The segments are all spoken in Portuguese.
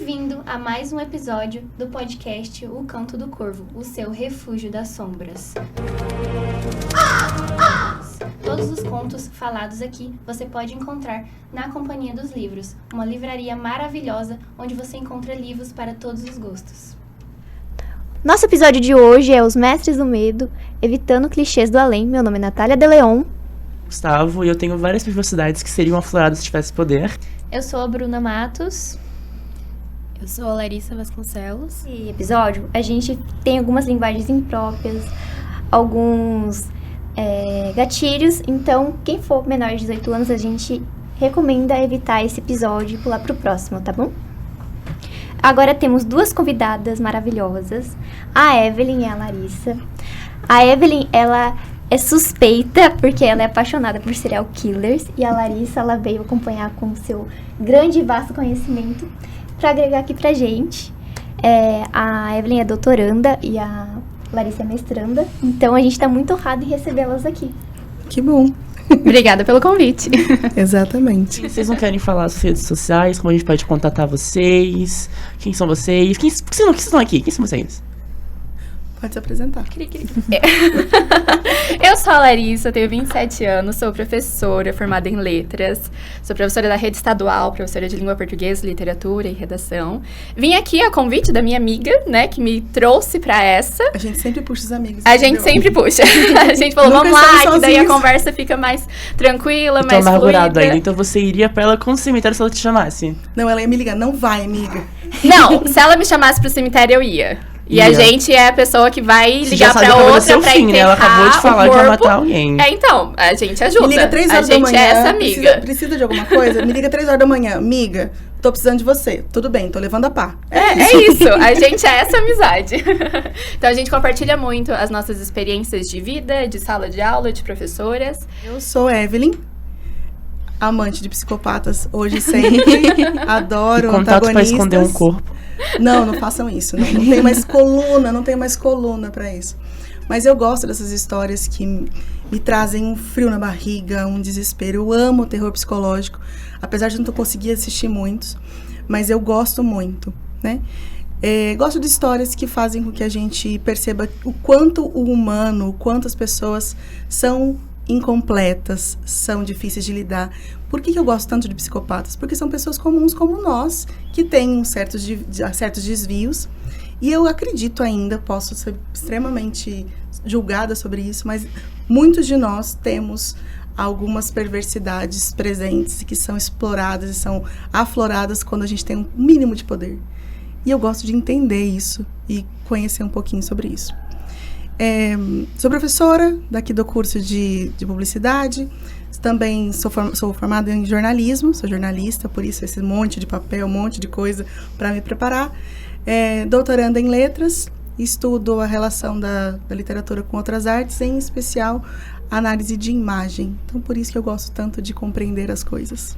Bem-vindo a mais um episódio do podcast O Canto do Corvo, o seu refúgio das sombras. Todos os contos falados aqui você pode encontrar na Companhia dos Livros, uma livraria maravilhosa onde você encontra livros para todos os gostos. Nosso episódio de hoje é Os Mestres do Medo, Evitando Clichês do Além. Meu nome é Natália de Leon. Gustavo, e eu tenho várias privacidades que seriam afloradas se tivesse poder. Eu sou a Bruna Matos. Eu sou a Larissa Vasconcelos. Nesse episódio, a gente tem algumas linguagens impróprias, alguns gatilhos. Então, quem for menor de 18 anos, a gente recomenda evitar esse episódio e pular pro próximo, tá bom? Agora temos duas convidadas maravilhosas, a Evelyn e a Larissa. A Evelyn, ela é suspeita porque ela é apaixonada por serial killers, e a Larissa, ela veio acompanhar com o seu grande e vasto conhecimento para agregar aqui pra gente. A Evelyn é doutoranda e a Larissa é mestranda, então a gente tá muito honrado em recebê-las aqui. Que bom. Obrigada pelo convite. Exatamente. Vocês não querem falar das redes sociais, como a gente pode contatar vocês? Quem são vocês? Por que vocês estão aqui? Quem são vocês? Pode se apresentar. Eu sou a Larissa, tenho 27 anos, sou professora formada em letras, sou professora da rede estadual, professora de língua portuguesa, literatura e redação. Vim aqui a convite da minha amiga, né, que me trouxe pra essa. A gente sempre puxa os amigos. A gente sempre puxa. A gente falou, vamos lá, que daí a conversa fica mais tranquila, mais fluida. Amargurado ainda, então você iria pra ela com o cemitério se ela te chamasse? Não, ela ia me ligar. Não vai, amiga. Não, se ela me chamasse pro cemitério, eu ia. E a gente é a pessoa que vai ligar pra outra pra enterrar, né? Ela acabou de falar que vai matar alguém. Então, a gente ajuda. Me liga 3 horas da manhã. A gente é essa amiga. Precisa de alguma coisa? Me liga 3 horas da manhã. Amiga, tô precisando de você. Tudo bem, tô levando a pá. É isso. A gente é essa amizade. Então, a gente compartilha muito as nossas experiências de vida, de sala de aula, de professoras. Eu sou Evelyn, amante de psicopatas, hoje e sempre. Adoro contato antagonistas. Pra esconder um corpo. Não façam isso. Não tem mais coluna pra isso. Mas eu gosto dessas histórias que me trazem um frio na barriga, um desespero. Eu amo o terror psicológico, apesar de não conseguir assistir muitos, mas eu gosto muito, né? Gosto de histórias que fazem com que a gente perceba o quanto o humano, o quanto as pessoas são incompletas, são difíceis de lidar. Por que eu gosto tanto de psicopatas? Porque são pessoas comuns como nós, que têm certos desvios, e eu acredito ainda, posso ser extremamente julgada sobre isso, mas muitos de nós temos algumas perversidades presentes que são exploradas e são afloradas quando a gente tem um mínimo de poder. E eu gosto de entender isso e conhecer um pouquinho sobre isso. Sou professora daqui do curso de publicidade, também sou formada em jornalismo, sou jornalista, por isso esse monte de papel, um monte de coisa para me preparar. Doutoranda em letras, estudo a relação da literatura com outras artes, em especial análise de imagem. Então, por isso que eu gosto tanto de compreender as coisas.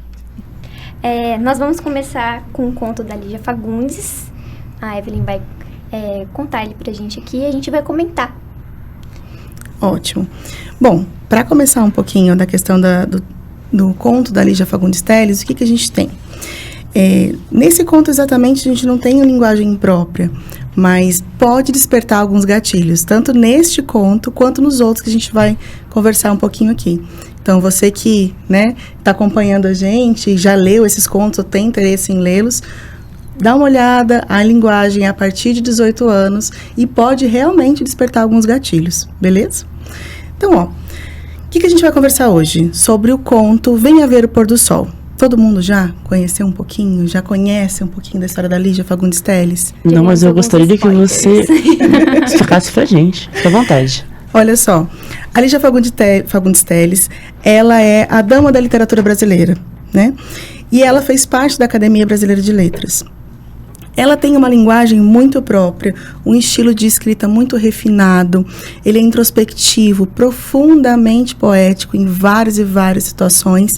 Nós vamos começar com um conto da Lígia Fagundes. A Evelyn vai contar ele pra gente aqui e a gente vai comentar. Ótimo. Bom, para começar um pouquinho da questão do conto da Lígia Fagundes Telles, o que a gente tem? Nesse conto, exatamente, a gente não tem uma linguagem própria, mas pode despertar alguns gatilhos, tanto neste conto, quanto nos outros que a gente vai conversar um pouquinho aqui. Então, você que, né, está acompanhando a gente, já leu esses contos ou tem interesse em lê-los, dá uma olhada, a linguagem é a partir de 18 anos e pode realmente despertar alguns gatilhos, beleza? Então, o que a gente vai conversar hoje? Sobre o conto Venha Ver o Pôr do Sol. Todo mundo já conheceu um pouquinho, já conhece um pouquinho da história da Lígia Fagundes Telles? Não, mas eu gostaria que você explicasse pra gente. Fica à vontade. Olha só, a Lígia Fagundes Telles, ela é a dama da literatura brasileira, né? E ela fez parte da Academia Brasileira de Letras. Ela tem uma linguagem muito própria, um estilo de escrita muito refinado, ele é introspectivo, profundamente poético em várias e várias situações,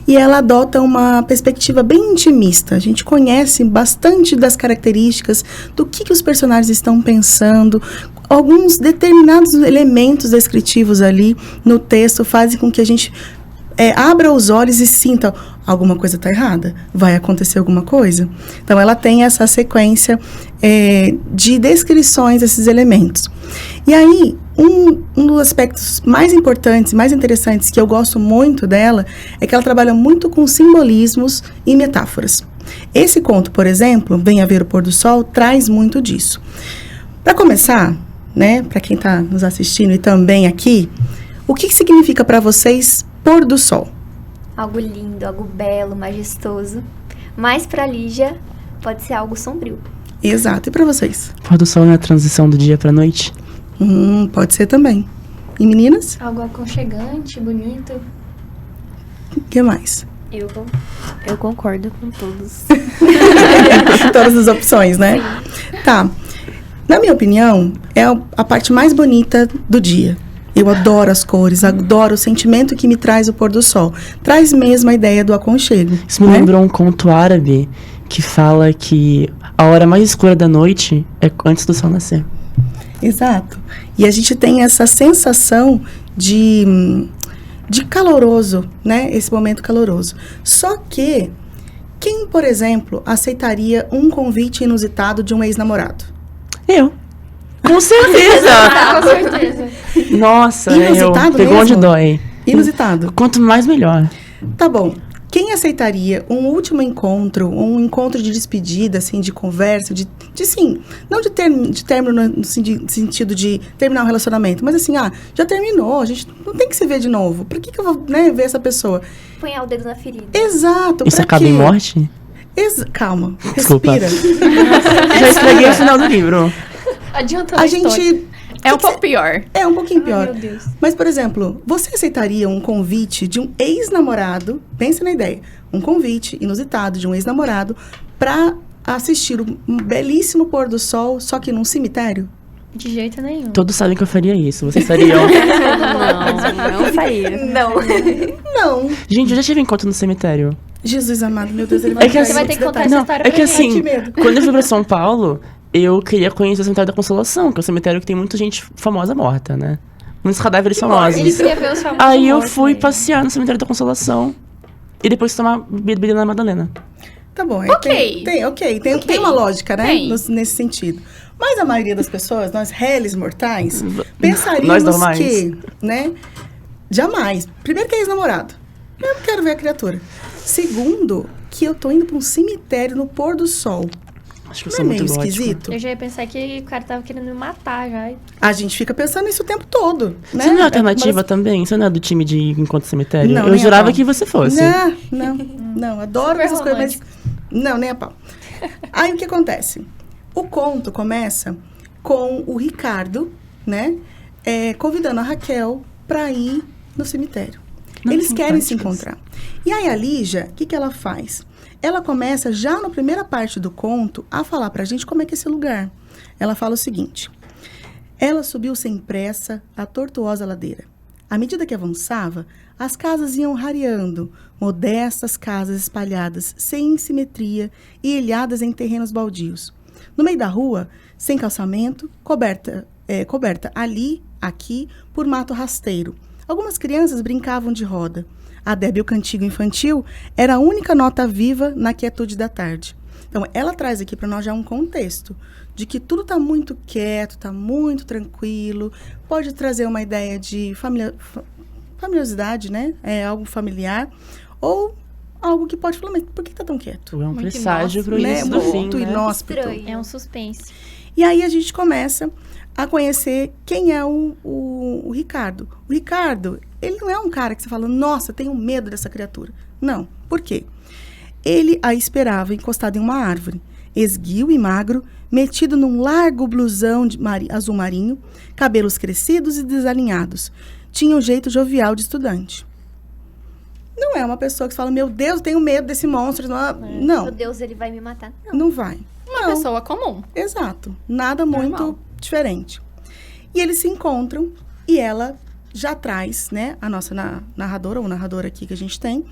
e ela adota uma perspectiva bem intimista. A gente conhece bastante das características do que os personagens estão pensando. Alguns determinados elementos descritivos ali no texto fazem com que a gente abra os olhos e sinta, alguma coisa está errada, vai acontecer alguma coisa. Então, ela tem essa sequência de descrições desses elementos. E aí, um dos aspectos mais importantes, mais interessantes, que eu gosto muito dela, é que ela trabalha muito com simbolismos e metáforas. Esse conto, por exemplo, Venha Ver o Pôr do Sol, traz muito disso. Para começar, né, para quem está nos assistindo e também aqui, o que significa para vocês pôr do sol? Algo lindo, algo belo, majestoso. Mas pra Lígia, pode ser algo sombrio. Exato. E para vocês? Pôr do sol na transição do dia pra noite? Pode ser também. E meninas? Algo aconchegante, bonito. O que mais? Eu concordo com todos. Todas as opções, né? Tá. Na minha opinião, é a parte mais bonita do dia. Eu adoro as cores, adoro o sentimento que me traz o pôr do sol. Traz mesmo a ideia do aconchego. Isso me lembrou um conto árabe que fala que a hora mais escura da noite é antes do sol nascer. Exato. E a gente tem essa sensação de caloroso, né? Esse momento caloroso. Só que, quem, por exemplo, aceitaria um convite inusitado de um ex-namorado? Eu. Com certeza! Com certeza. Nossa, Inusitado pegou mesmo? onde dói. Inusitado. Quanto mais, melhor. Tá bom. Quem aceitaria um último encontro, um encontro de despedida, assim, de conversa, sim, não de término no sentido de terminar um relacionamento, mas assim, já terminou, a gente não tem que se ver de novo. Por que eu vou, ver essa pessoa? Punhar o dedo na ferida. Exato. Isso pra acaba quê? em morte? Calma, Desculpa. respira. Já estraguei o final do livro. Adiantando A história. gente... É um pouco pior. É um pouquinho pior. Ai, meu Deus. Mas, por exemplo, você aceitaria um convite de um ex-namorado, pensa na ideia, um convite inusitado de um ex-namorado para assistir um belíssimo pôr do sol, só que num cemitério? De jeito nenhum. Todos sabem que eu faria isso. Vocês fariam? Não faria. Não. Gente, eu já tive encontro no cemitério. Jesus amado, meu Deus, ele vai É que Você vai ter que contar essa Não, história é pra que gente. assim, que medo. quando eu fui pra São Paulo, eu queria conhecer o Cemitério da Consolação, que é um cemitério que tem muita gente famosa morta, né? Muitos cadáveres famosos. Ele queria ver os famosos Aí eu mortos fui mesmo. passear no Cemitério da Consolação e depois tomar bebida na Madalena. Tá bom. Ok. Tem uma lógica, né? Tem. Nesse sentido. Mas a maioria das pessoas, nós réis mortais, Nós pensaríamos normais. que, né? Jamais. Primeiro que é ex-namorado. Eu não quero ver a criatura. Segundo, que eu tô indo pra um cemitério no pôr do sol. Acho que eu Não sou é meio muito gótico. esquisito? Eu já ia pensar que o cara tava querendo me matar já. A gente fica pensando nisso o tempo todo, né? Você não é alternativa Mas- também? Você não é do time de encontro cemitério? Não, eu nem a jurava pau. que você fosse. Não, adoro Super essas coisas, mas... romântico. Não, nem a pau. Aí, o que acontece? O conto começa com o Ricardo, né? Convidando a Raquel pra ir no cemitério. Não, Eles querem se simpáticos. encontrar. E aí, a Lígia, o que ela faz? Ela começa, já na primeira parte do conto, a falar pra gente como é que é esse lugar. Ela fala o seguinte: ela subiu sem pressa a tortuosa ladeira. À medida que avançava, as casas iam rareando, modestas casas espalhadas, sem simetria e ilhadas em terrenos baldios. No meio da rua, sem calçamento, coberta ali, aqui, por mato rasteiro. Algumas crianças brincavam de roda. A débil cantigo infantil era a única nota viva na quietude da tarde. Então, ela traz aqui para nós já um contexto de que tudo está muito quieto, está muito tranquilo, pode trazer uma ideia de familiaridade, né? Algo familiar, ou algo que pode falar, mas por que está tão quieto? É um Muito presságio pro Né? início do fim, Muito né? inóspito. Estranho. É um suspense. E aí a gente começa a conhecer quem é o Ricardo. O Ricardo, ele não é um cara que você fala, nossa, tenho medo dessa criatura. Não. Por quê? Ele a esperava encostado em uma árvore, esguio e magro, metido num largo blusão de azul marinho, cabelos crescidos e desalinhados. Tinha um jeito jovial de estudante. Não é uma pessoa que fala, meu Deus, eu tenho medo desse monstro. Não, Meu Deus, ele vai me matar. Não. não vai. Uma Não. pessoa comum. Exato. Nada Normal. muito diferente. E eles se encontram e ela já traz, né, a nossa narradora, ou narradora aqui que a gente tem,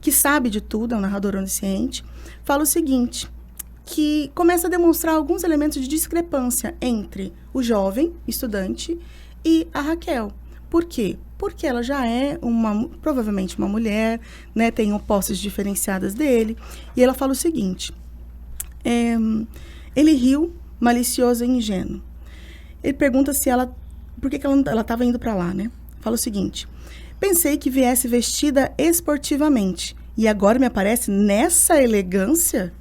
que sabe de tudo, é um narrador onisciente, fala o seguinte, que começa a demonstrar alguns elementos de discrepância entre o jovem estudante e a Raquel. Por quê? Porque ela já é provavelmente uma mulher, né? Tem posses diferenciadas dele. E ela fala o seguinte, ele riu, malicioso e ingênuo. Ele pergunta se ela, por que ela estava indo para lá, né? Fala o seguinte, pensei que viesse vestida esportivamente e agora me aparece nessa elegância?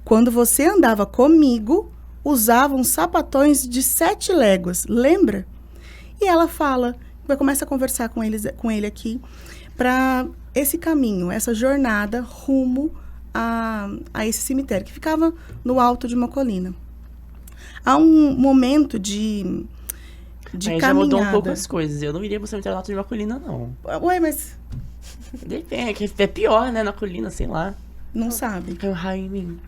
Quando você andava comigo, usava uns sapatões de 7 léguas, lembra? E ela começa a conversar com ele aqui para esse caminho, essa jornada rumo a esse cemitério, que ficava no alto de uma colina. Há um momento de Aí caminhada. já mudou um pouco as coisas. Eu não iria pro cemitério no alto de uma colina, não. Ué, mas Depende, é pior, né? Na colina, sei lá. não sabe. Caiu um raio em mim.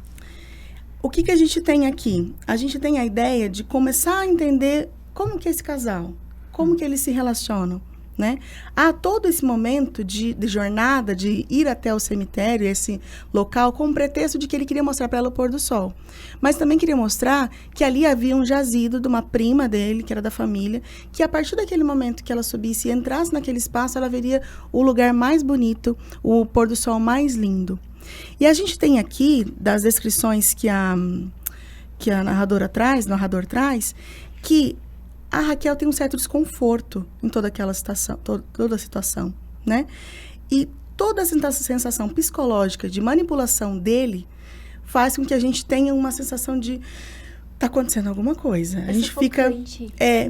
O que a gente tem aqui? A gente tem a ideia de começar a entender como que é esse casal, como que eles se relacionam, né? Há todo esse momento de jornada, de ir até o cemitério, esse local, com o pretexto de que ele queria mostrar para ela o pôr do sol. Mas também queria mostrar que ali havia um jazido de uma prima dele, que era da família, que a partir daquele momento que ela subisse e entrasse naquele espaço, ela veria o lugar mais bonito, o pôr do sol mais lindo. E a gente tem aqui, das descrições que a narrador traz, que a Raquel tem um certo desconforto em toda aquela situação, toda a situação, né? E toda essa sensação psicológica de manipulação dele faz com que a gente tenha uma sensação de tá acontecendo alguma coisa. A gente fica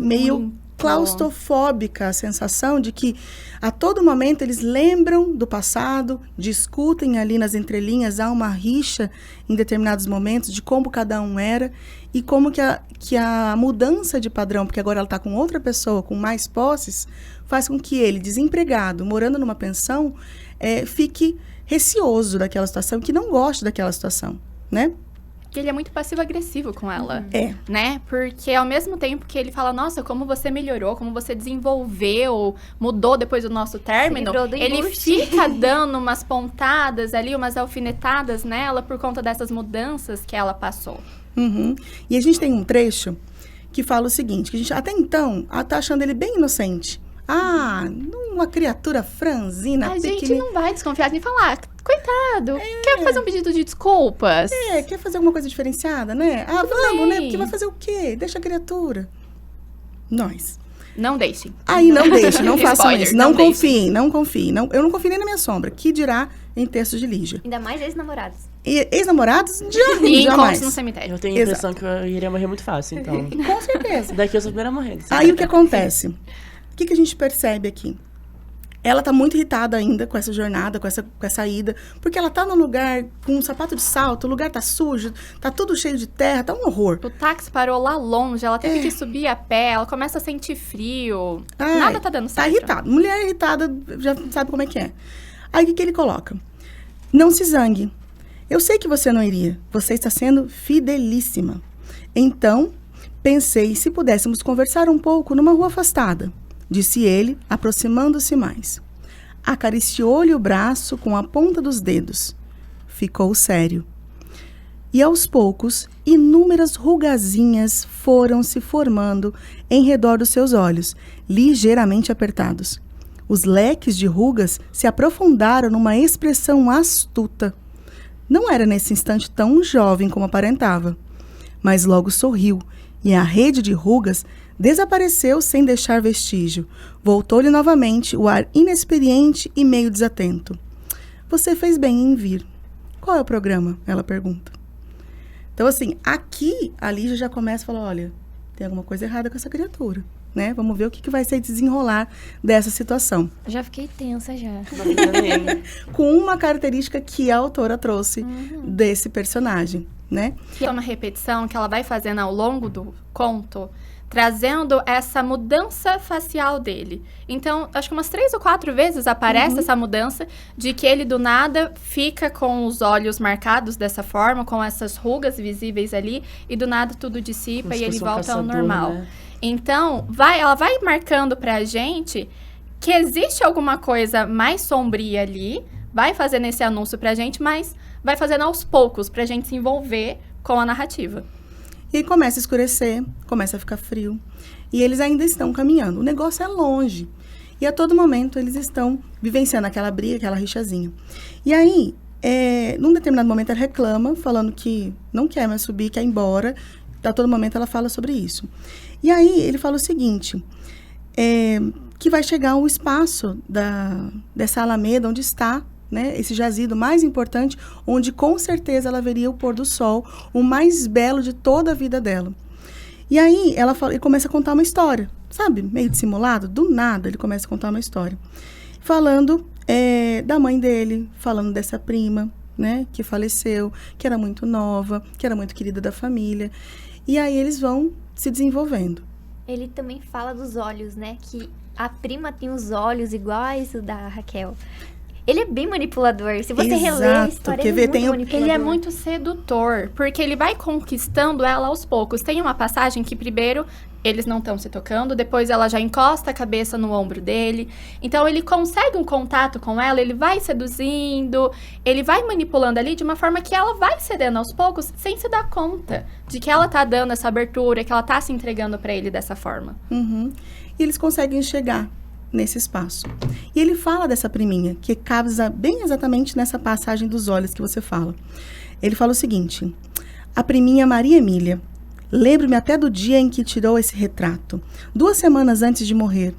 meio claustrofóbica, a sensação de que a todo momento eles lembram do passado, discutem ali nas entrelinhas, há uma rixa em determinados momentos de como cada um era e como que a mudança de padrão, porque agora ela está com outra pessoa, com mais posses, faz com que ele, desempregado, morando numa pensão, fique receoso daquela situação, que não goste daquela situação, né? Que ele é muito passivo-agressivo com ela. É. Né? Porque ao mesmo tempo que ele fala, nossa, como você melhorou, como você desenvolveu, mudou depois do nosso término, ele fica dando umas pontadas ali, umas alfinetadas nela por conta dessas mudanças que ela passou. Uhum. E a gente tem um trecho que fala o seguinte, que a gente até então tá achando ele bem inocente. Uma criatura franzina, A gente não vai desconfiar nem falar, coitado, quer fazer um pedido de desculpas? Quer fazer alguma coisa diferenciada, né? Vamos, né? Porque vai fazer o quê? Deixa a criatura. Nós. Não deixem. Aí não deixem, não façam Spoiler, isso. não Não confiem. Eu não confio nem na minha sombra. Que dirá em textos de Lígia. Ainda mais ex-namorados. E ex-namorados? E Jamais. encontros no cemitério. Eu tenho a impressão que eu iria morrer muito fácil, então. Com certeza. Daqui eu sou a primeira a morrer. Aí o que acontece? O que a gente percebe aqui? Ela tá muito irritada ainda com essa jornada, com essa ida, porque ela tá num lugar com um sapato de salto, o lugar tá sujo, tá tudo cheio de terra, tá um horror. O táxi parou lá longe, ela teve que subir a pé, ela começa a sentir frio. Nada tá dando certo. Tá irritada. Mulher irritada já sabe como é que é. Aí o que ele coloca? Não se zangue. Eu sei que você não iria. Você está sendo fidelíssima. Então, pensei se pudéssemos conversar um pouco numa rua afastada, disse ele, aproximando-se mais. Acariciou-lhe o braço com a ponta dos dedos. Ficou sério. E aos poucos, inúmeras rugazinhas foram se formando em redor dos seus olhos, ligeiramente apertados. Os leques de rugas se aprofundaram numa expressão astuta. Não era nesse instante tão jovem como aparentava, mas logo sorriu, e a rede de rugas desapareceu sem deixar vestígio. Voltou-lhe novamente o ar inexperiente e meio desatento. Você fez bem em vir. Qual é o programa? Ela pergunta. Então, assim, aqui a Lígia já começa a falar, olha, tem alguma coisa errada com essa criatura, né? Vamos ver o que vai ser desenrolar dessa situação. Já fiquei tensa já. Com uma característica que a autora trouxe desse personagem, né? Que é uma repetição que ela vai fazendo ao longo do conto, trazendo essa mudança facial dele. Então, acho que umas 3 ou 4 vezes aparece essa mudança de que ele, do nada, fica com os olhos marcados dessa forma, com essas rugas visíveis ali, e do nada tudo dissipa e ele volta ao normal. Né? Então, ela vai marcando pra gente que existe alguma coisa mais sombria ali, vai fazendo esse anúncio pra gente, mas vai fazendo aos poucos pra gente se envolver com a narrativa. E aí começa a escurecer, começa a ficar frio. E eles ainda estão caminhando. O negócio é longe. E a todo momento eles estão vivenciando aquela briga, aquela rixazinha. E aí, num determinado momento ela reclama, falando que não quer mais subir, quer ir embora. A todo momento ela fala sobre isso. E aí ele fala o seguinte, que vai chegar o espaço dessa alameda onde está, né, esse jazido mais importante, onde com certeza ela veria o pôr do sol, o mais belo de toda a vida dela. E aí ele começa a contar uma história, sabe, meio dissimulado, do nada ele começa a contar uma história. Falando da mãe dele, falando dessa prima, né, que faleceu, que era muito nova, que era muito querida da família. E aí eles vão se desenvolvendo. Ele também fala dos olhos, né? Que a prima tem os olhos iguais o da Raquel. Ele é bem manipulador. Se você reler a história, ele é muito manipulador. Ele é muito sedutor, porque ele vai conquistando ela aos poucos. Tem uma passagem que primeiro eles não estão se tocando, depois ela já encosta a cabeça no ombro dele. Então ele consegue um contato com ela, ele vai seduzindo, ele vai manipulando ali de uma forma que ela vai cedendo aos poucos, sem se dar conta de que ela tá dando essa abertura, que ela tá se entregando pra ele dessa forma. Uhum. E eles conseguem chegar nesse espaço. E ele fala dessa priminha, que casa bem exatamente nessa passagem dos olhos que você fala. Ele fala o seguinte: a priminha Maria Emília, lembro-me até do dia em que tirou esse retrato. 2 semanas antes de morrer,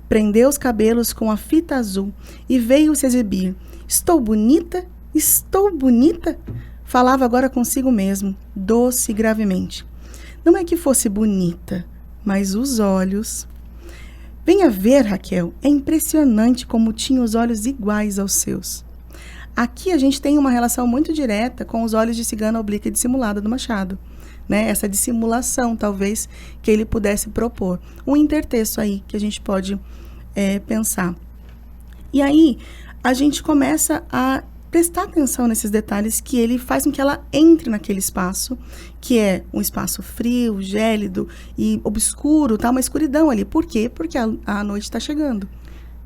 prendeu os cabelos com a fita azul e veio se exibir. Estou bonita? Estou bonita? Falava agora consigo mesmo, doce e gravemente. Não é que fosse bonita, mas os olhos... Venha ver, Raquel, é impressionante como tinha os olhos iguais aos seus. Aqui a gente tem uma relação muito direta com os olhos de cigana oblíqua e dissimulada do Machado, né? Essa dissimulação, talvez, que ele pudesse propor. Um intertexto aí que a gente pode pensar. E aí, a gente começa a prestar atenção nesses detalhes que ele faz com que ela entre naquele espaço, que é um espaço frio, gélido e obscuro, tá? Uma escuridão ali. Por quê? Porque a noite está chegando.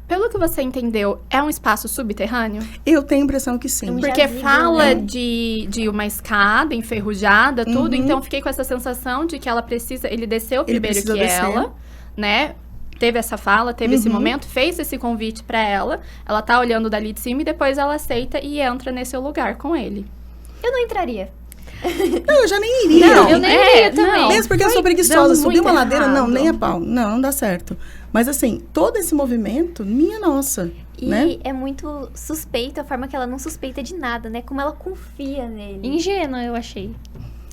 Pelo que você entendeu, é um espaço subterrâneo? Eu tenho a impressão que sim. Porque fala de uma escada enferrujada, tudo. Uhum. Então, fiquei com essa sensação de que ela precisa... Ele desceu primeiro que ela, né? Teve essa fala, teve esse momento, fez esse convite pra ela. Ela tá olhando dali de cima e depois ela aceita e entra nesse lugar com ele. Eu não entraria. Não, eu já nem iria. Não, eu nem iria também. Mesmo porque eu sou preguiçosa. Subir uma ladeira, não, errado. nem a pau. Não dá certo. Mas assim, todo esse movimento, minha nossa, E né? é muito suspeito a forma que ela não suspeita de nada, né? Como ela confia nele. Ingênua, eu achei.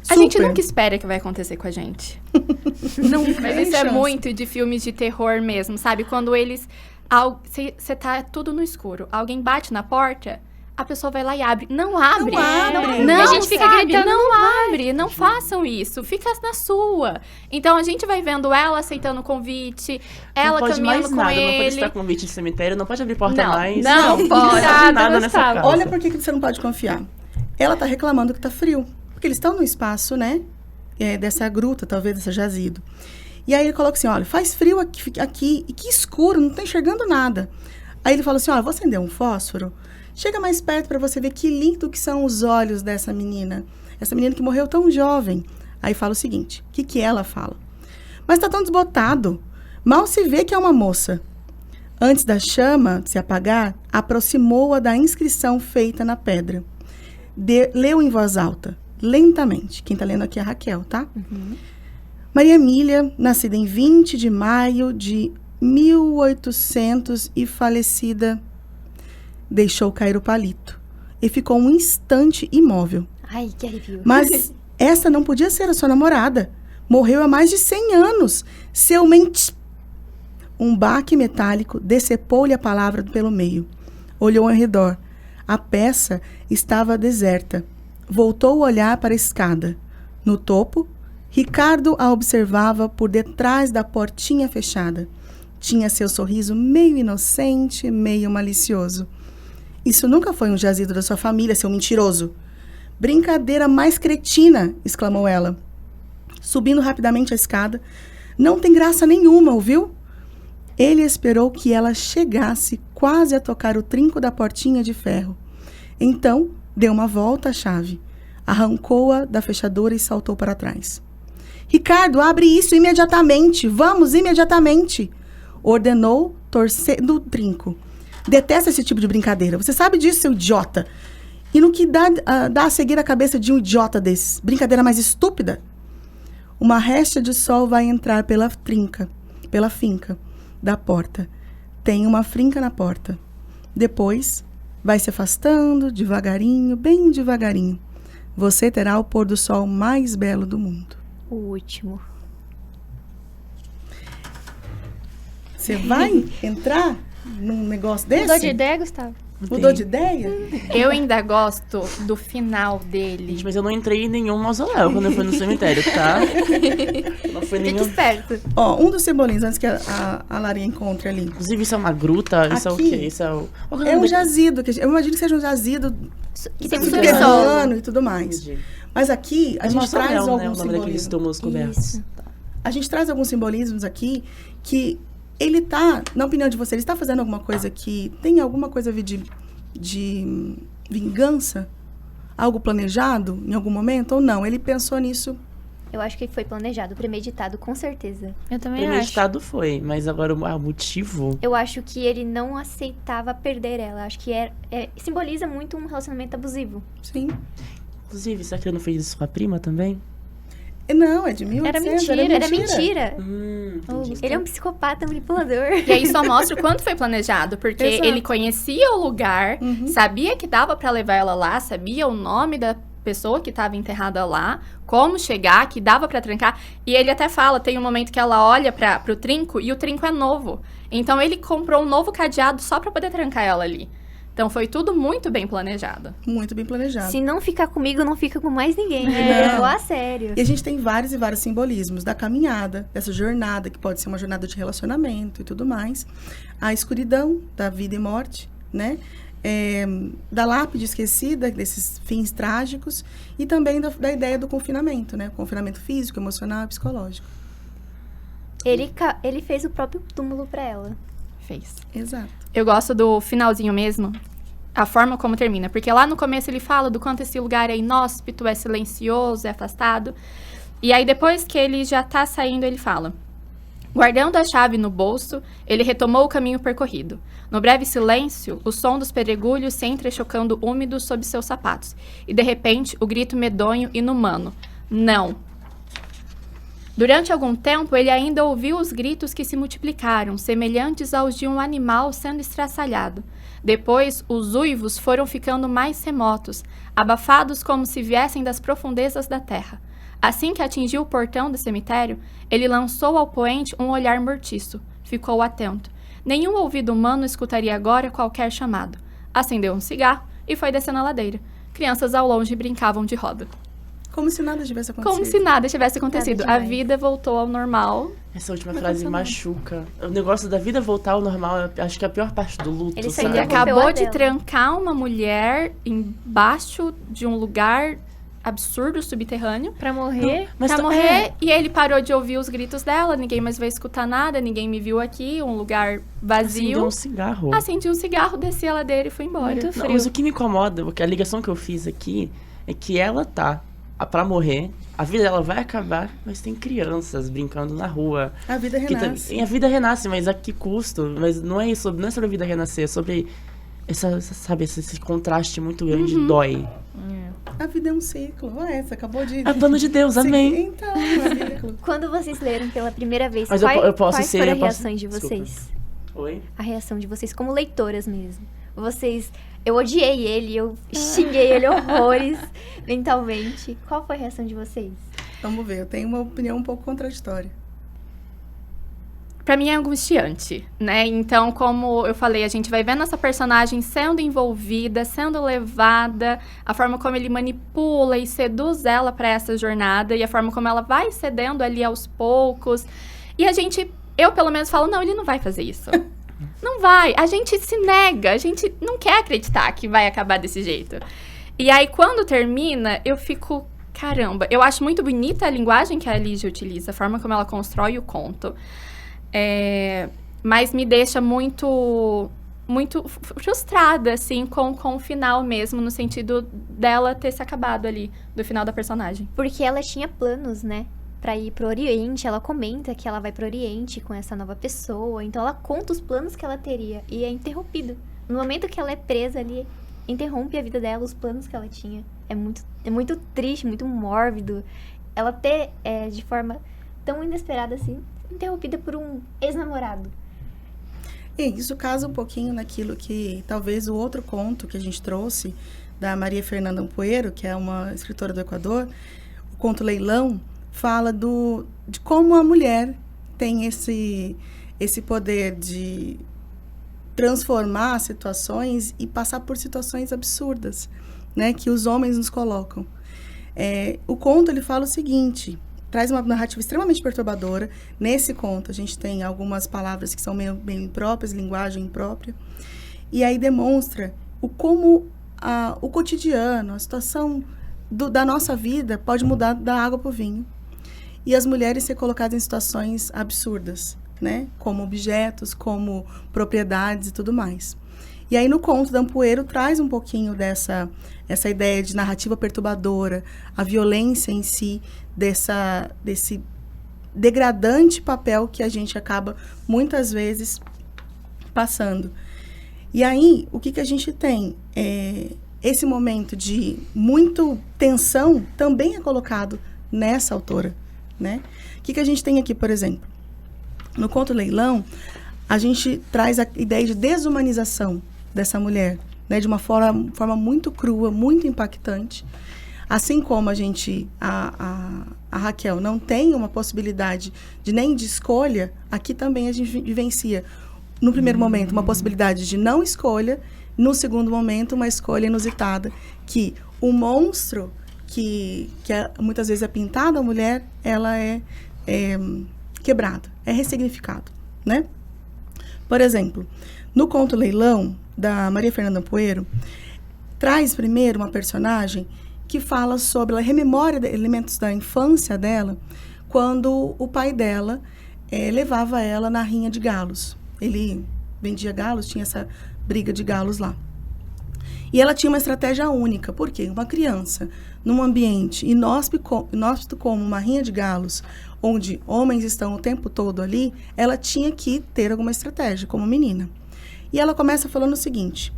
A gente Super. nunca espera que vai acontecer com a gente. Nunca. Mas Tem isso é chance. muito de filmes de terror mesmo, sabe? Quando eles... Você tá tudo no escuro. Alguém bate na porta, a pessoa vai lá e abre. Não abre. Não abre. Não, A gente fica sabe? gritando, Não abre. Não façam isso. Fica na sua. Então, a gente vai vendo ela aceitando o convite, ela não pode caminhando mais com nada, ele. não pode estar convite de cemitério, não pode abrir porta Não, mais. não pode. Nada nessa Gustavo. casa. Olha por que você não pode confiar. Ela tá reclamando que tá frio. Porque eles estão no espaço, né? Dessa gruta, talvez, dessa jazido. E aí ele coloca assim, olha, faz frio aqui e que escuro, não tá enxergando nada. Aí ele fala assim, olha, vou acender um fósforo. Chega mais perto para você ver que lindo que são os olhos dessa menina. Essa menina que morreu tão jovem. Aí fala o seguinte, o que ela fala? Mas tá tão desbotado. Mal se vê que é uma moça. Antes da chama se apagar, aproximou-a da inscrição feita na pedra. Leu em voz alta, lentamente. Quem tá lendo aqui é a Raquel, tá? Maria Emília, nascida em 20 de maio de 1800 e falecida, deixou cair o palito e ficou um instante imóvel. Ai, que arrepio. Mas essa não podia ser a sua namorada. Morreu há mais de 100 anos. Seu Um baque metálico decepou-lhe a palavra pelo meio. Olhou ao redor. A peça estava deserta. Voltou o olhar para a escada. No topo, Ricardo a observava por detrás da portinha fechada. Tinha seu sorriso meio inocente, meio malicioso. Isso nunca foi um jazido da sua família, seu mentiroso. Brincadeira mais cretina, exclamou ela, subindo rapidamente a escada. Não tem graça nenhuma, ouviu? Ele esperou que ela chegasse quase a tocar o trinco da portinha de ferro. Então, deu uma volta à chave, arrancou-a da fechadura e saltou para trás. Ricardo, abre isso imediatamente. Vamos, imediatamente. Ordenou, torcendo o trinco. Detesta esse tipo de brincadeira. Você sabe disso, seu idiota. E no que dá a seguir a cabeça de um idiota desses? Brincadeira mais estúpida? Uma resta de sol vai entrar pela finca da porta. Tem uma finca na porta. Depois, vai se afastando, devagarinho, bem devagarinho. Você terá o pôr do sol mais belo do mundo. O último. Você vai entrar num negócio desse? Mudou de ideia, Gustavo? Mudou de ideia? Eu ainda gosto do final dele. Gente, mas eu não entrei em nenhum mausoléu quando eu fui no cemitério, tá? Não foi Fique nenhum... esperto. Ó, um dos simbolismos, antes que a Larinha encontre ali. Inclusive, isso é uma gruta? Isso é o Aqui quê? Isso é o... Qual que É o um nome jazido, eu imagino que seja um jazido Que tem um subterrâneo e tudo mais. Entendi. Mas aqui, a É gente traz mausoléu, né? O alguns nome daqueles simbolismos. túmulos cobertos. Isso. A gente traz alguns simbolismos aqui que ele tá, na opinião de você, ele está fazendo alguma coisa que tem alguma coisa a ver de vingança? Algo planejado em algum momento ou não? Ele pensou nisso. Eu acho que foi planejado, premeditado, com certeza. Eu também acho. Premeditado foi, mas agora o motivo... Eu acho que ele não aceitava perder ela. Acho que simboliza muito um relacionamento abusivo. Sim. Inclusive, será que ele não fez isso com a prima também? Não, é de 1800. Era mentira. Entendi. Ele é um psicopata manipulador. E aí só mostra o quanto foi planejado, porque Exato. ele conhecia o lugar, Uhum. sabia que dava pra levar ela lá, sabia o nome da pessoa que estava enterrada lá, como chegar, que dava pra trancar. E ele até fala, tem um momento que ela olha pro trinco e o trinco é novo. Então ele comprou um novo cadeado só pra poder trancar ela ali. Então foi tudo muito bem planejado. Muito bem planejado. Se não ficar comigo, não fica com mais ninguém. Não. É, vou a sério. E a gente tem vários e vários simbolismos da caminhada, dessa jornada, que pode ser uma jornada de relacionamento e tudo mais. A escuridão da vida e morte, né? Da lápide esquecida, desses fins trágicos. E também da ideia do confinamento, né? Confinamento físico, emocional e psicológico. Ele fez o próprio túmulo pra ela. Fez. Exato. Eu gosto do finalzinho mesmo, a forma como termina. Porque lá no começo ele fala do quanto esse lugar é inóspito, é silencioso, é afastado. E aí depois que ele já tá saindo, ele fala: guardando a chave no bolso, ele retomou o caminho percorrido. No breve silêncio, o som dos pedregulhos se entrechocando úmidos sob seus sapatos. E de repente, o grito medonho e inumano: não! Durante algum tempo, ele ainda ouviu os gritos que se multiplicaram, semelhantes aos de um animal sendo estraçalhado. Depois, os uivos foram ficando mais remotos, abafados como se viessem das profundezas da terra. Assim que atingiu o portão do cemitério, ele lançou ao poente um olhar mortiço. Ficou atento. Nenhum ouvido humano escutaria agora qualquer chamado. Acendeu um cigarro e foi descendo a ladeira. Crianças ao longe brincavam de roda. Como se nada tivesse acontecido. Como se nada tivesse acontecido. Nada A demais. vida voltou ao normal. Essa última Não frase aconteceu nada. machuca. O negócio da vida voltar ao normal, acho que é a pior parte do luto, Ele sabe? Ele Sabe? acabou a de dela. trancar uma mulher embaixo de um lugar absurdo, subterrâneo, Pra morrer. Mas pra tá- morrer. E ele parou de ouvir os gritos dela. Ninguém mais vai escutar nada. Ninguém me viu aqui. Um lugar vazio. Acendeu um cigarro. Acendi um cigarro, desci a ladeira e fui embora. Muito Não, frio. mas o que me incomoda, porque a ligação que eu fiz aqui, é que ela tá pra morrer, a vida dela vai acabar, mas tem crianças brincando na rua. A vida Que renasce. a vida renasce, mas a que custo? Mas não é sobre a vida renascer, é sobre esse contraste muito grande, dói. A vida é um ciclo. Ué, você acabou de... É plano de Deus, amém. Então, é um ciclo. Quando vocês leram pela primeira vez, Mas eu posso quais ser- foram eu as posso- reações de Desculpa. vocês? Oi? A reação de vocês como leitoras mesmo. Eu odiei ele, eu xinguei ele horrores mentalmente. Qual foi a reação de vocês? Vamos ver, eu tenho uma opinião um pouco contraditória. Pra mim é angustiante, né? Então, como eu falei, a gente vai vendo essa personagem sendo envolvida, sendo levada, a forma como ele manipula e seduz ela pra essa jornada e a forma como ela vai cedendo ali aos poucos. E eu pelo menos falo, não, ele não vai fazer isso. Não vai. A gente se nega, a gente não quer acreditar que vai acabar desse jeito. E aí, quando termina, eu fico, caramba, eu acho muito bonita a linguagem que a Lígia utiliza, a forma como ela constrói o conto. Mas me deixa muito frustrada, assim, com o final mesmo, no sentido dela ter se acabado ali, do final da personagem. Porque ela tinha planos, né? pra ir pro Oriente, ela comenta que ela vai pro Oriente com essa nova pessoa, então ela conta os planos que ela teria e é interrompido. No momento que ela é presa ali, interrompe a vida dela, os planos que ela tinha. É muito triste, muito mórbido. Ela ter, de forma tão inesperada assim, interrompida por um ex-namorado. E isso casa um pouquinho naquilo que talvez o outro conto que a gente trouxe, da Maria Fernanda Ampuero, que é uma escritora do Equador, o conto Leilão, fala de como a mulher tem esse poder de transformar situações e passar por situações absurdas, né, que os homens nos colocam. O conto, ele fala o seguinte, traz uma narrativa extremamente perturbadora. Nesse conto, a gente tem algumas palavras que são meio impróprias, linguagem imprópria, e aí demonstra como o cotidiano, a situação da nossa vida pode mudar da água para o vinho. E as mulheres ser colocadas em situações absurdas, né? Como objetos, como propriedades e tudo mais. E aí no conto da Ampuero traz um pouquinho essa ideia de narrativa perturbadora, a violência em si, desse degradante papel que a gente acaba muitas vezes passando. E aí, o que a gente tem? Esse momento de muito tensão também é colocado nessa autora, né? O que a gente tem aqui, por exemplo? No conto Leilão, a gente traz a ideia de desumanização dessa mulher, né? De uma forma muito crua, muito impactante. Assim como a Raquel não tem uma possibilidade nem de escolha, aqui também a gente vivencia, no primeiro momento, uma possibilidade de não escolha, no segundo momento, uma escolha inusitada, que o monstro que muitas vezes é pintado a mulher, ela é quebrado, é ressignificado, né? Por exemplo, no conto Leilão, da Maria Fernanda Ampuero, traz primeiro uma personagem que fala sobre, ela rememora elementos da infância dela, quando o pai dela levava ela na rinha de galos. Ele vendia galos, tinha essa briga de galos lá. E ela tinha uma estratégia única. Por quê? Uma criança, num ambiente inóspito como uma rinha de galos, onde homens estão o tempo todo ali, ela tinha que ter alguma estratégia, como menina. E ela começa falando o seguinte,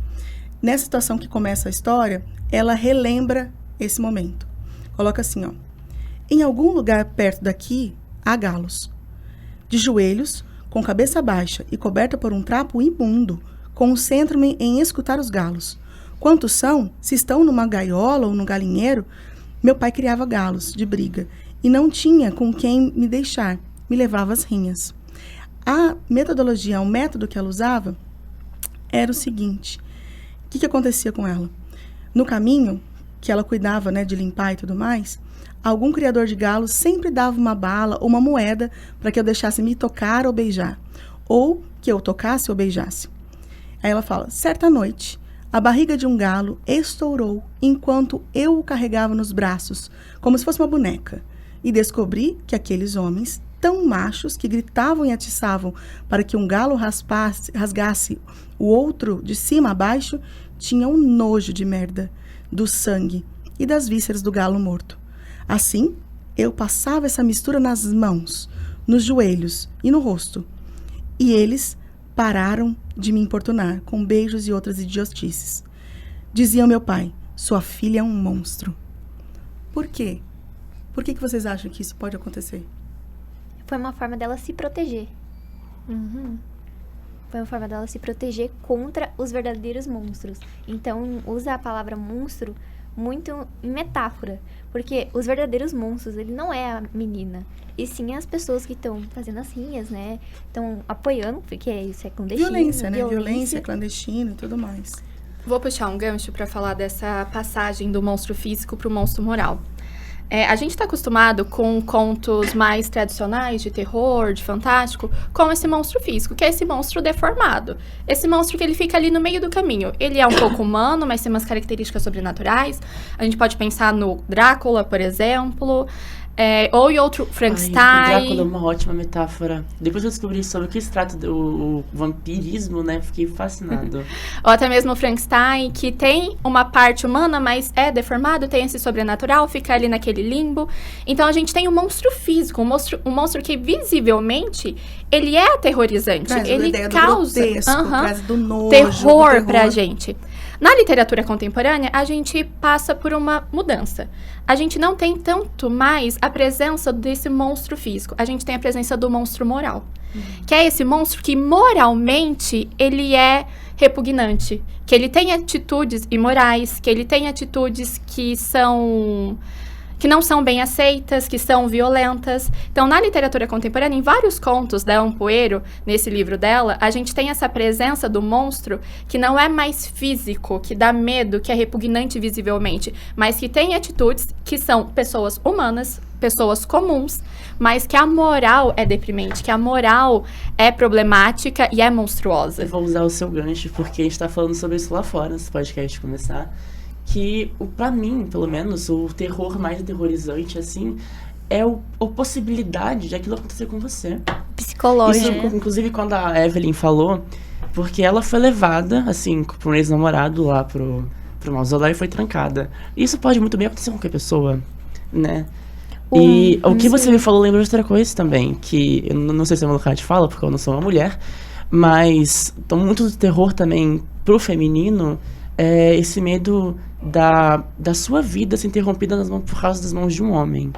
nessa situação que começa a história, ela relembra esse momento. Coloca assim, ó. Em algum lugar perto daqui, há galos. De joelhos, com cabeça baixa e coberta por um trapo imundo, concentro-me em escutar os galos. Quantos são? Se estão numa gaiola ou num galinheiro? Meu pai criava galos de briga e não tinha com quem me deixar. Me levava às rinhas. A metodologia, o método que ela usava era o seguinte. O que acontecia com ela? No caminho, que ela cuidava, né, de limpar e tudo mais, algum criador de galos sempre dava uma bala ou uma moeda para que eu deixasse me tocar ou beijar, ou que eu tocasse ou beijasse. Aí ela fala, certa noite, a barriga de um galo estourou enquanto eu o carregava nos braços, como se fosse uma boneca, e descobri que aqueles homens, tão machos que gritavam e atiçavam para que um galo rasgasse o outro de cima a baixo, tinham um nojo de merda, do sangue e das vísceras do galo morto. Assim, eu passava essa mistura nas mãos, nos joelhos e no rosto. E eles pararam de me importunar com beijos e outras idiotices. Dizia ao meu pai, sua filha é um monstro. Por quê? Por que vocês acham que isso pode acontecer? Foi uma forma dela se proteger. Foi uma forma dela se proteger contra os verdadeiros monstros. Então, usa a palavra monstro muito em metáfora. Porque os verdadeiros monstros, ele não é a menina. E sim as pessoas que estão fazendo as rinhas, né? Estão apoiando, porque isso é clandestino. Violência, né? Violência clandestina e tudo mais. Vou puxar um gancho para falar dessa passagem do monstro físico para o monstro moral. A gente está acostumado com contos mais tradicionais de terror, de fantástico, com esse monstro físico, que é esse monstro deformado. Esse monstro que ele fica ali no meio do caminho. Ele é um pouco humano, mas tem umas características sobrenaturais. A gente pode pensar no Drácula, por exemplo. Ou em outro, Ai, o Frankenstein. Drácula é uma ótima metáfora. Depois que eu descobri sobre o que se trata o vampirismo, né? Fiquei fascinado. Ou até mesmo o Frankenstein, que tem uma parte humana, mas é deformado, tem esse sobrenatural, fica ali naquele limbo. Então a gente tem um monstro físico, um monstro que visivelmente ele é aterrorizante. Traz ele a ideia causa do grotesco, traz do nojo, terror do pra gente. Na literatura contemporânea, a gente passa por uma mudança. A gente não tem tanto mais a presença desse monstro físico. A gente tem a presença do monstro moral. Que é esse monstro que moralmente ele é repugnante. Que ele tem atitudes imorais, que ele tem atitudes que não são bem aceitas, que são violentas. Então, na literatura contemporânea, em vários contos da Ampoero, nesse livro dela, a gente tem essa presença do monstro que não é mais físico, que dá medo, que é repugnante visivelmente, mas que tem atitudes que são pessoas humanas, pessoas comuns, mas que a moral é deprimente, que a moral é problemática e é monstruosa. Eu vou usar o seu gancho, porque a gente tá falando sobre isso lá fora, antes do podcast começar. Que, pra mim, pelo menos, o terror mais aterrorizante, assim, é a possibilidade de aquilo acontecer com você. Psicológico. Isso, inclusive, quando a Evelyn falou, porque ela foi levada, assim, por um ex-namorado lá pro mausoléu e foi trancada. Isso pode muito bem acontecer com qualquer pessoa, né? E o que você me falou lembra de outra coisa também, que eu não sei se é meu lugar de fala, porque eu não sou uma mulher, mas muito do terror também pro feminino é esse medo da sua vida ser interrompida por causa das mãos de um homem,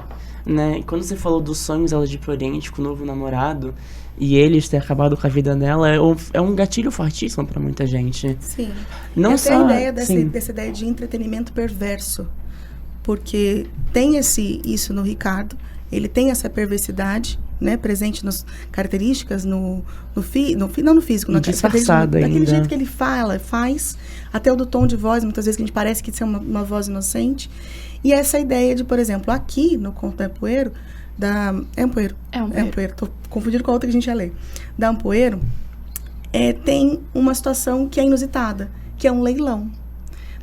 né? E quando você falou dos sonhos dela de ir pro Oriente com o novo namorado e eles ter acabado com a vida dela, é um gatilho fortíssimo pra muita gente. Sim. Não Essa só, é a ideia sim. dessa ideia de entretenimento perverso. Porque tem isso no Ricardo, ele tem essa perversidade, né, presente nas características, não no físico, na disfarçada daquele ainda. jeito que ele faz, até o do tom de voz, muitas vezes que a gente parece que é uma voz inocente. E essa ideia de, por exemplo, aqui no conto da Ampoero, tô confundindo com a outra que a gente já lê. Da Ampoero, tem uma situação que é inusitada, que é um leilão.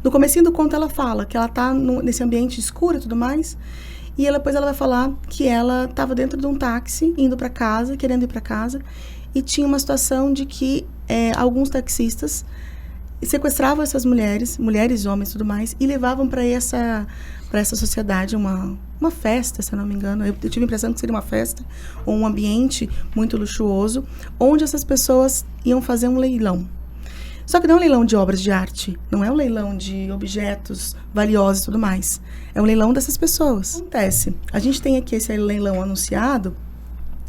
No comecinho do conto ela fala que ela tá nesse ambiente escuro e tudo mais, e depois ela vai falar que ela estava dentro de um táxi, querendo ir para casa, e tinha uma situação de que alguns taxistas sequestravam essas mulheres, homens e tudo mais, e levavam para essa sociedade uma festa, se eu não me engano. Eu tive a impressão que seria uma festa, ou um ambiente muito luxuoso, onde essas pessoas iam fazer um leilão. Só que não é um leilão de obras de arte, não é um leilão de objetos valiosos e tudo mais. É um leilão dessas pessoas. Acontece, a gente tem aqui esse leilão anunciado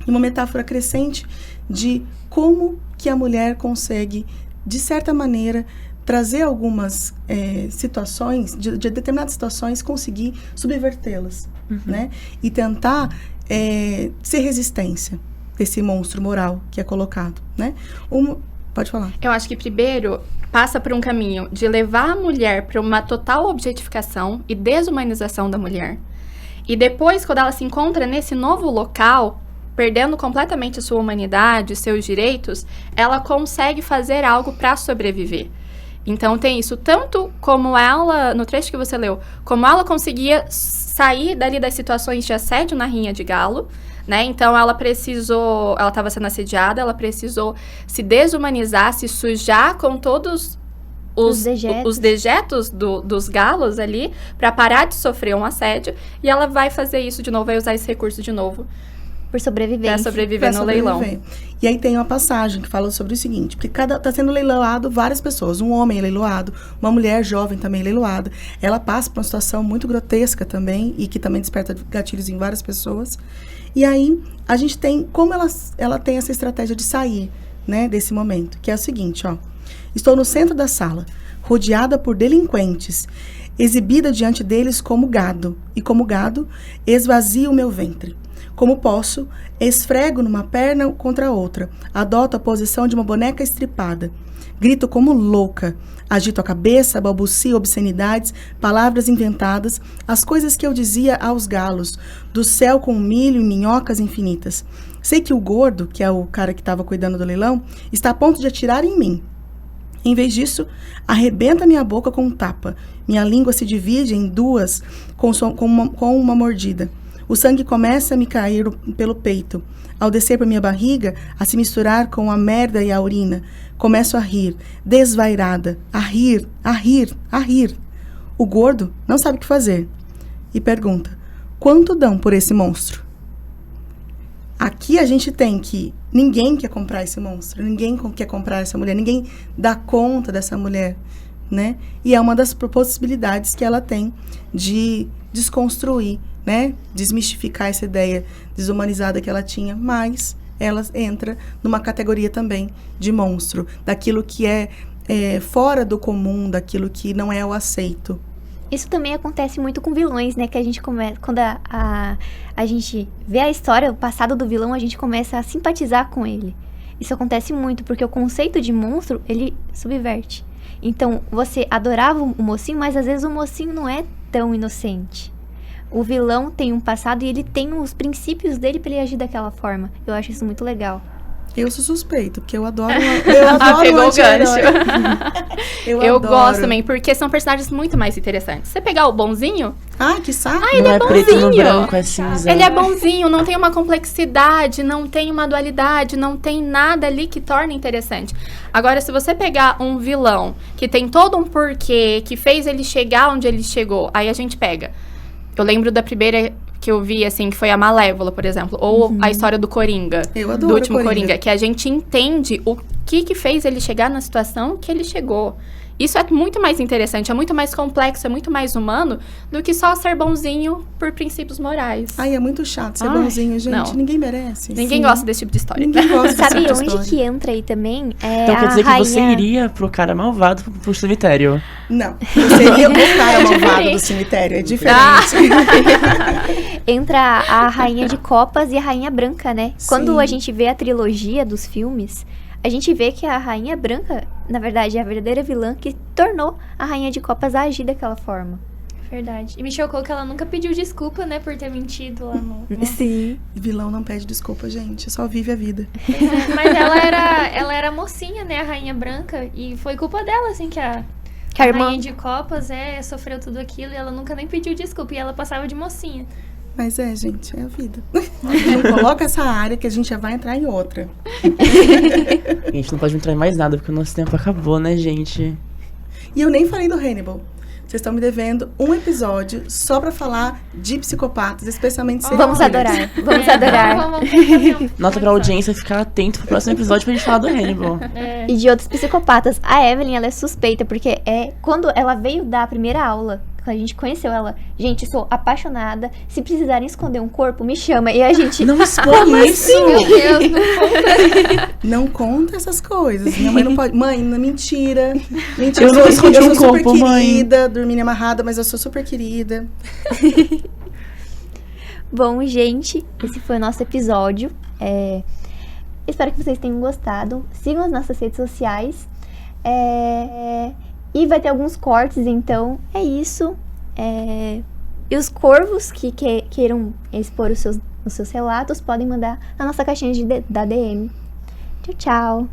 e uma metáfora crescente de como que a mulher consegue, de certa maneira, trazer algumas situações, de determinadas situações, conseguir subvertê-las, né? E tentar ser resistência desse monstro moral que é colocado, né? Pode falar. Eu acho que primeiro passa por um caminho de levar a mulher para uma total objetificação e desumanização da mulher. E depois, quando ela se encontra nesse novo local, perdendo completamente a sua humanidade, seus direitos, ela consegue fazer algo para sobreviver. Então tem isso, tanto como ela, no trecho que você leu, como ela conseguia sair dali das situações de assédio na Rinha de Galo, né? Então ela estava sendo assediada, ela precisou se desumanizar, se sujar com todos os dejetos dos galos ali, para parar de sofrer um assédio, e ela vai fazer isso de novo, vai usar esse recurso de novo. Por sobrevivência. Pra sobreviver no leilão. E aí tem uma passagem que fala sobre o seguinte, porque tá sendo leiloado várias pessoas, um homem é leiloado, uma mulher jovem também é leiloada, ela passa por uma situação muito grotesca também, e que também desperta gatilhos em várias pessoas, e aí a gente tem, como ela tem essa estratégia de sair, né, desse momento, que é o seguinte, ó, estou no centro da sala, rodeada por delinquentes, exibida diante deles como gado, e como gado, esvazio o meu ventre. Como posso, esfrego numa perna contra a outra, adoto a posição de uma boneca estripada. Grito como louca, agito a cabeça, balbucio obscenidades, palavras inventadas, as coisas que eu dizia aos galos, do céu com milho e minhocas infinitas. Sei que o gordo, que é o cara que estava cuidando do leilão, está a ponto de atirar em mim. Em vez disso, arrebenta minha boca com um tapa. Minha língua se divide em duas com uma mordida. O sangue começa a me cair pelo peito. Ao descer por minha barriga, a se misturar com a merda e a urina. Começo a rir, desvairada, a rir, a rir, a rir. O gordo não sabe o que fazer. E pergunta, quanto dão por esse monstro? Aqui a gente tem que ninguém quer comprar esse monstro, ninguém quer comprar essa mulher, ninguém dá conta dessa mulher, né? E é uma das possibilidades que ela tem de desconstruir, né? Desmistificar essa ideia desumanizada que ela tinha, mas ela entra numa categoria também de monstro, daquilo que é fora do comum, daquilo que não é o aceito. Isso também acontece muito com vilões, né? Que a gente começa... Quando a gente vê a história, o passado do vilão, a gente começa a simpatizar com ele. Isso acontece muito, porque o conceito de monstro, ele subverte. Então, você adorava o mocinho, mas às vezes o mocinho não é tão inocente. O vilão tem um passado e ele tem os princípios dele pra ele agir daquela forma. Eu acho isso muito legal. Eu sou suspeito, porque eu adoro Pegou o gancho. Eu adoro. gosto também, porque são personagens muito mais interessantes. Você pegar o bonzinho, Ah, que saco. Não é preto no bonzinho. branco, é cinza. ele é bonzinho, não tem uma complexidade, não tem uma dualidade, não tem nada ali que torne interessante. Agora, se você pegar um vilão que tem todo um porquê, que fez ele chegar onde ele chegou, aí a gente pega. Eu lembro da primeira que eu vi, assim, que foi a Malévola, por exemplo. Ou a história do Coringa. Eu adoro do último Coringa. Que a gente entende o que fez ele chegar na situação que ele chegou. Isso é muito mais interessante, é muito mais complexo, é muito mais humano do que só ser bonzinho por princípios morais. Ai, é muito chato ser Ai, bonzinho, gente. não. Ninguém merece. Ninguém gosta desse tipo de história. Ninguém gosta desse Sabe tipo de onde história. que entra aí também? É Então quer a dizer que você rainha... iria pro cara malvado pro cemitério. Não, eu seria o cara malvado do cemitério, é diferente. Entra a Rainha de Copas e a Rainha Branca, né? Quando Sim. a gente vê a trilogia dos filmes, a gente vê que a Rainha Branca, na verdade, é a verdadeira vilã que tornou a Rainha de Copas a agir daquela forma. Verdade. E me chocou que ela nunca pediu desculpa, né, por ter mentido lá no... Sim. Vilão não pede desculpa, gente, só vive a vida. Mas ela era mocinha, né, a Rainha Branca. E foi culpa dela, assim, que a irmã... Rainha de Copas sofreu tudo aquilo e ela nunca nem pediu desculpa. E ela passava de mocinha. Mas gente, é a vida. Não coloca essa área que a gente já vai entrar em outra. A gente não pode entrar em mais nada, porque o nosso tempo acabou, né, gente? E eu nem falei do Hannibal. Vocês estão me devendo um episódio só pra falar de psicopatas, especialmente serial Vamos killers. adorar, vamos adorar. Vamos fazer um... Nota pra audiência ficar atento pro próximo episódio pra gente falar do Hannibal. É. E de outros psicopatas. A Evelyn, ela é suspeita, porque quando ela veio dar a primeira aula, quando a gente conheceu ela, gente, sou apaixonada, se precisarem esconder um corpo, me chama. E a gente... Não expõe isso! Meu Deus, Não conta essas coisas. Minha mãe não pode. Mãe, não, mentira. Mentira. Eu não escondi um sou super corpo, mãe. querida, dormindo amarrada, mas eu sou super querida. Bom, gente, esse foi o nosso episódio. Espero que vocês tenham gostado. Sigam as nossas redes sociais. E vai ter alguns cortes, então é isso. E os corvos que queiram expor os seus relatos podem mandar na nossa caixinha da DM. Tchau, tchau.